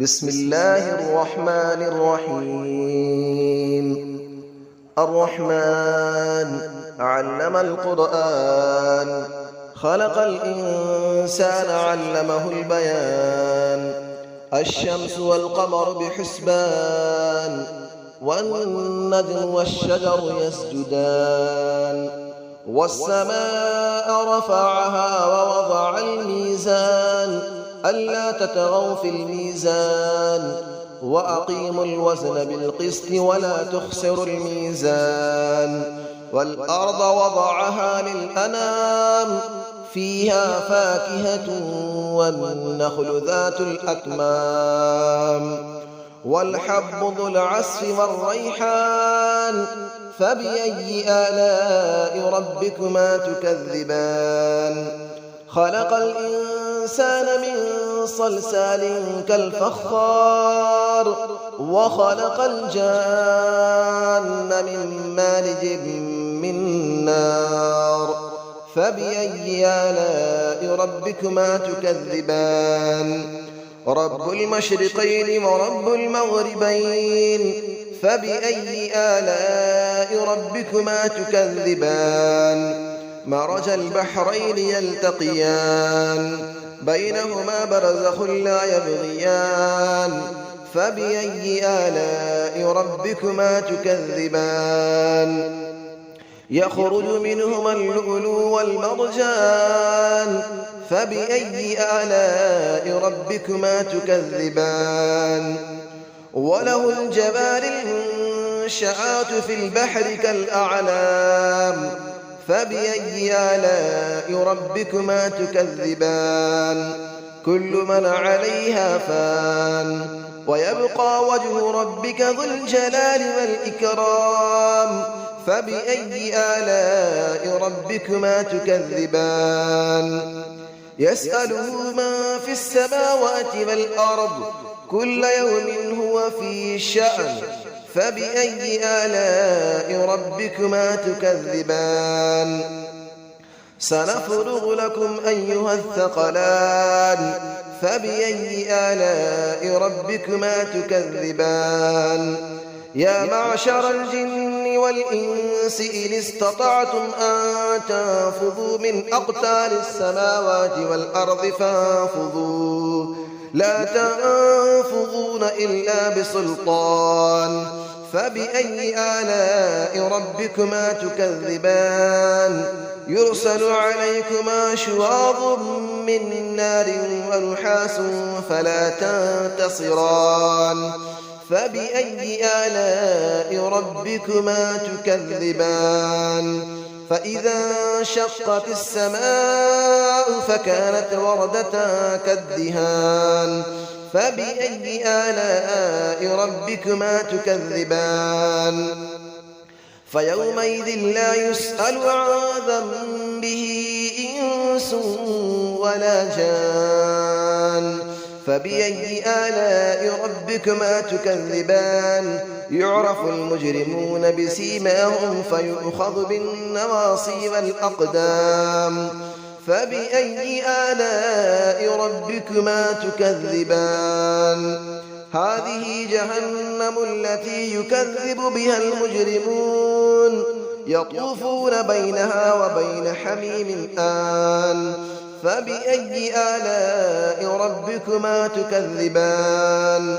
بسم الله الرحمن الرحيم. الرحمن علم القرآن، خلق الإنسان علمه البيان. الشمس والقمر بحسبان، والنجم والشجر يسجدان. والسماء رفعها ووضع الميزان، ألا تطغوا في الميزان، وأقيموا الوزن بالقسط ولا تخسروا الميزان. والأرض وضعها للأنام، فيها فاكهة والنخل ذات الأكمام. والحب ذو العصف والريحان، فبأي آلاء ربكما تكذبان. خلق الإنسان من صلصال كالفخار، وخلق الجان من مارج من نار. فبأي آلاء ربكما تكذبان. رب المشرقين ورب المغربين، فبأي آلاء ربكما تكذبان. مرج البحرين يلتقيان، بينهما برزخ لا يبغيان. فبأي آلاء ربكما تكذبان. يخرج منهما اللؤلؤ والمرجان، فبأي آلاء ربكما تكذبان. وله الجوار المنشآت في البحر كالأعلام، فبأي آلاء ربكما تكذبان. كل من عليها فان، ويبقى وجه ربك ذو الجلال والإكرام. فبأي آلاء ربكما تكذبان. يسأله من في السماوات والأرض، كل يوم هو في شأن. فبأي آلاء ربكما تكذبان. سنفرغ لكم أيها الثقلان، فبأي آلاء ربكما تكذبان. يا معشر الجن والإنس إن استطعتم أن تنفذوا من أقطار السماوات والأرض فانفذوا، لا تنفذون إلا بسلطان. فبأي آلاء ربكما تكذبان. يرسل عليكما شواظ من نار ونحاس فلا تنتصران. فبأي آلاء ربكما تكذبان. فإذا انشقت السماء فكانت وردة كالدهان. فبأي آلاء ربكما تكذبان. فيومئذ لا يسأل عن ذنبه إنس ولا جان. فبأي آلاء ربكما تكذبان. يعرف المجرمون بسيماهم فيؤخذ بالنواصي والأقدام. فبأي آلاء ربكما تكذبان. هذه جهنم التي يكذب بها المجرمون، يطوفون بينها وبين حميم آن. فبأي آلاء ربكما تكذبان.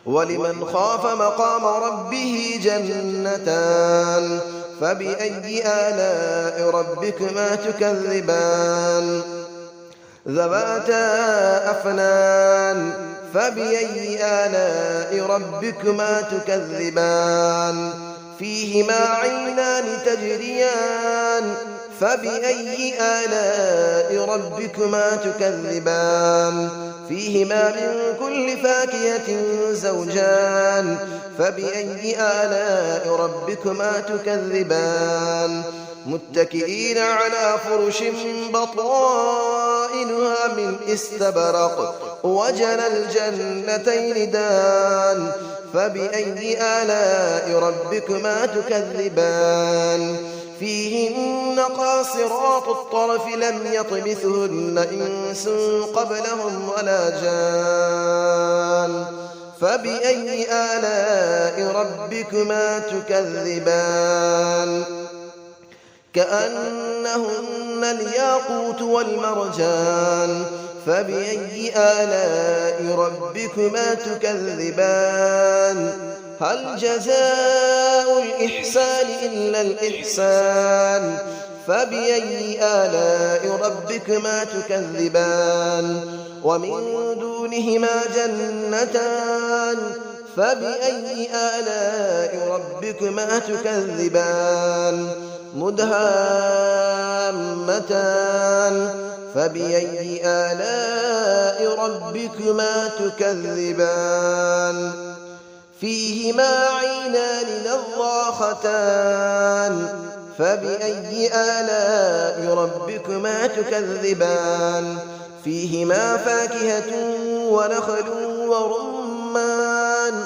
ولمن خاف مقام ربه جنتان. فبأي آلاء ربكما تكذبان. ذواتا أفنان. فبأي آلاء ربكما تكذبان. فيهما عينان تجريان. فبأي آلاء ربكما تكذبان. فيهما من كل فاكهة زوجان. فبأي آلاء ربكما تكذبان. متكئين على فرش بطائنها من استبرق، وجنى الجنتين دان. فبأي آلاء ربكما تكذبان. فيهن قاصرات الطرف لم يطمثهن إنس قبلهم ولا جان. فبأي آلاء ربكما تكذبان كأنهن الياقوت والمرجان فبأي آلاء ربكما تكذبان هل جزاء الإحسان إلا الإحسان فبأي آلاء ربكما تكذبان ومن دونهما جنتان فبأي آلاء ربكما تكذبان مدهامتان فبأي آلاء ربكما تكذبان فيهما عينان نضاختان فبأي آلاء ربكما تكذبان فيهما فاكهة ونخل ورمان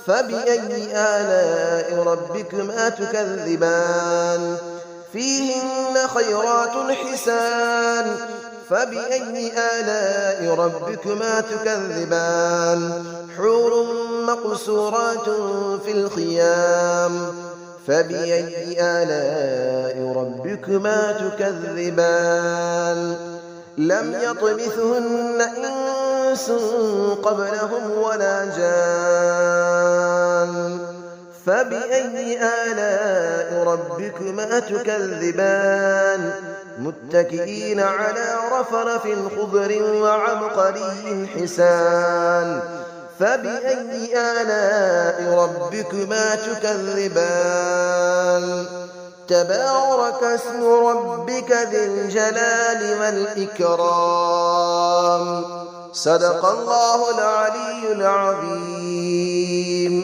فبأي آلاء ربكما تكذبان فيهن خيرات حسان فبأي آلاء ربكما تكذبان حور مقصورات في الخيام فبأي آلاء ربكما تكذبان لم يطمثهن إنس قبلهم ولا جان فبأي آلاء ربكما تكذبان متكئين على رفرف خضر وعبقري حسان فبأي آلاء ربكما تكذبان تبارك اسم ربك ذي الجلال والإكرام صدق الله العلي العظيم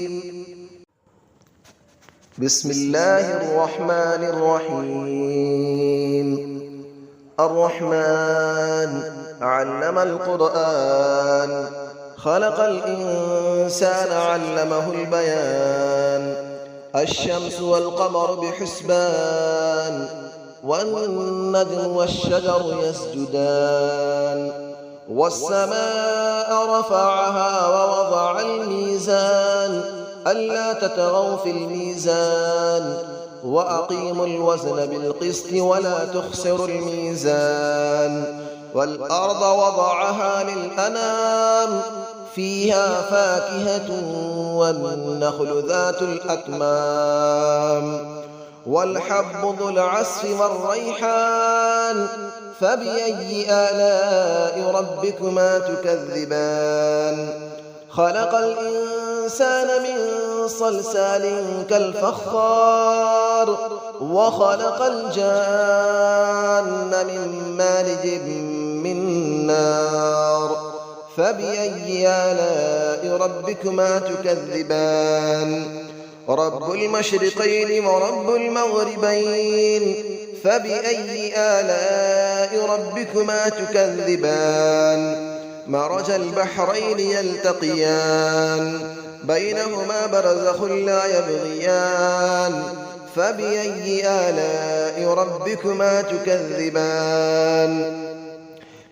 بسم الله الرحمن الرحيم الرحمن علم القرآن خلق الإنسان علمه البيان الشمس والقمر بحسبان والنجم والشجر يسجدان والسماء رفعها ووضع الميزان ألا تطغوا في الميزان وأقيموا الوزن بالقسط ولا تخسروا الميزان والأرض وضعها للأنام فيها فاكهة والنخل ذات الأكمام والحب ذو العصف والريحان فبأي آلاء ربكما تكذبان خلق الإنسان من صلصال كالفخار وخلق الجان من مارج من نار فبأي آلاء ربكما تكذبان رب المشرقين ورب المغربين فبأي آلاء ربكما تكذبان مرج البحرين يلتقيان بينهما برزخ لا يبغيان فبأي آلاء ربكما تكذبان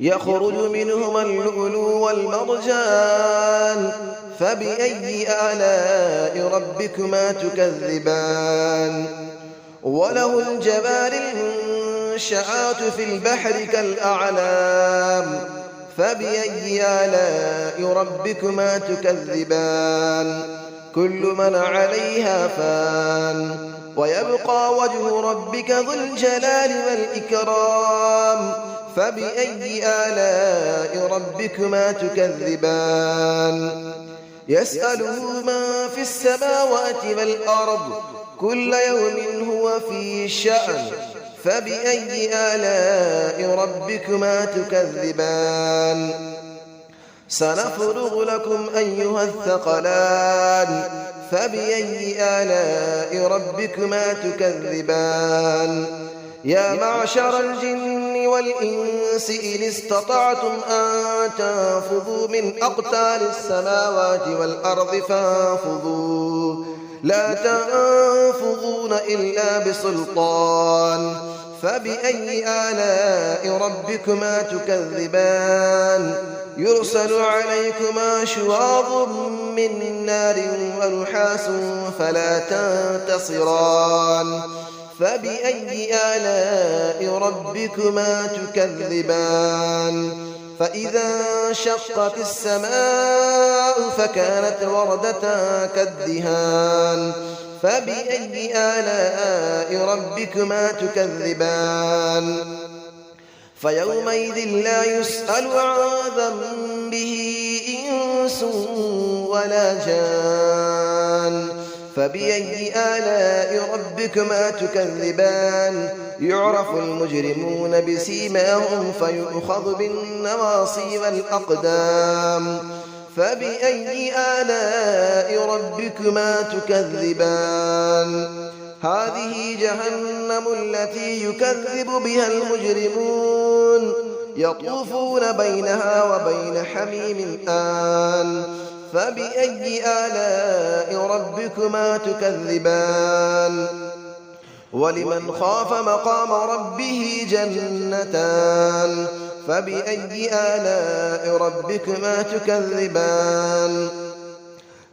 يخرج منهما اللؤلؤ والمرجان فبأي آلاء ربكما تكذبان وله الجبال المنشآت في البحر كالأعلام فبأي آلاء ربكما تكذبان كل من عليها فان ويبقى وجه ربك ذو الجلال والإكرام فبأي آلاء ربكما تكذبان يسأله من في السماوات والأرض كل يوم هو في شأن فبأي آلاء ربكما تكذبان سنفرغ لكم أيها الثقلان فبأي آلاء ربكما تكذبان يا معشر الجن والإنس إن استطعتم أن تنفذوا من أقطار السماوات والأرض فانفذوا لا تنفذون إلا بسلطان فبأي آلاء ربكما تكذبان يرسل عليكما شواظ من نار ونحاس فلا تنتصران فبأي آلاء ربكما تكذبان فإذا انشقت السماء فكانت وردة كالدهان فبأي آلاء ربكما تكذبان فيومئذ لا يسأل عن ذنبه إنس ولا جان فبأي آلاء ربكما تكذبان يعرف المجرمون بسيماهم فيؤخذ بالنواصي والأقدام فبأي آلاء ربكما تكذبان هذه جهنم التي يكذب بها المجرمون يطوفون بينها وبين حميم آن فبأي آلاء ربكما تكذبان ولمن خاف مقام ربه جنتان فبأي آلاء ربكما تكذبان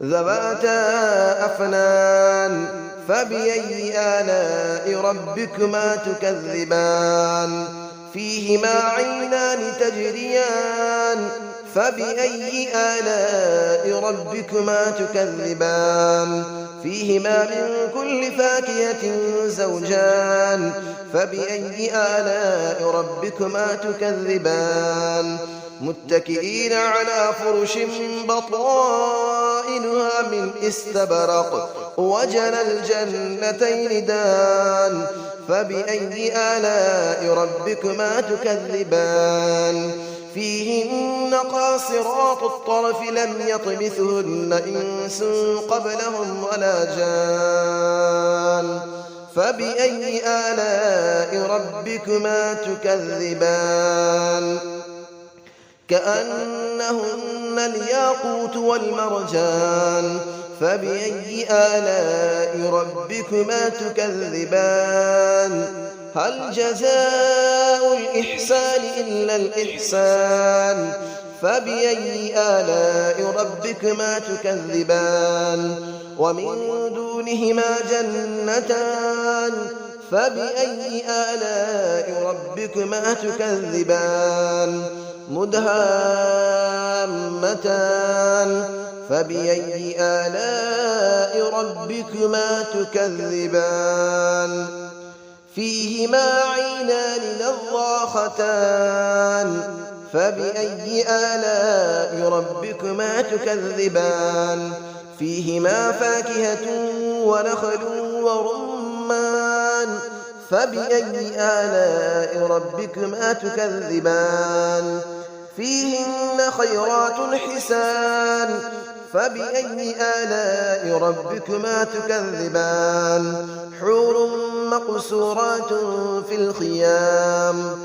ذواتا أفنان فبأي آلاء ربكما تكذبان فيهما عينان تجريان فبأي آلاء ربكما تكذبان فيهما من كل فاكهة زوجان فبأي آلاء ربكما تكذبان متكئين على فرش بطائنها من استبرق وجنى الجنتين دان فبأي آلاء ربكما تكذبان فيهن قاصرات الطرف لم يطمثهن إنس قبلهم ولا جان فبأي آلاء ربكما تكذبان كأنهن الياقوت والمرجان فبأي آلاء ربكما تكذبان هل جزاء الإحسان إلا الإحسان فبأي آلاء ربكما تكذبان ومن دونهما جنتان فبأي آلاء ربكما تكذبان مدهامتان فبأي آلاء ربكما تكذبان فيهما عينان نضاختان فبأي آلاء ربكما تكذبان فيهما فاكهة ونخل ورمان فبأي آلاء ربكما تكذبان فيهن خيرات حسان فبأي آلاء ربكما تكذبان حور مقصورات في الخيام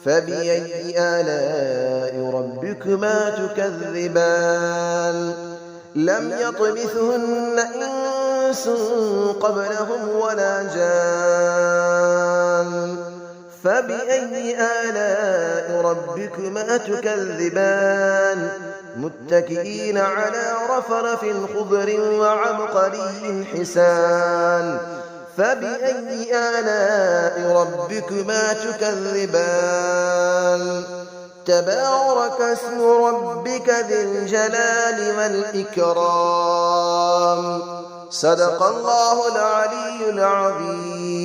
فبأي آلاء ربكما تكذبان لم يطمثهن إنس قبلهم ولا جان فبأي آلاء ربكما تكذبان متكئين على رفرف خضر وعبقري حسان فبأي آلاء ربكما تكذبان تبارك اسم ربك ذي الجلال والإكرام صدق الله العلي العظيم.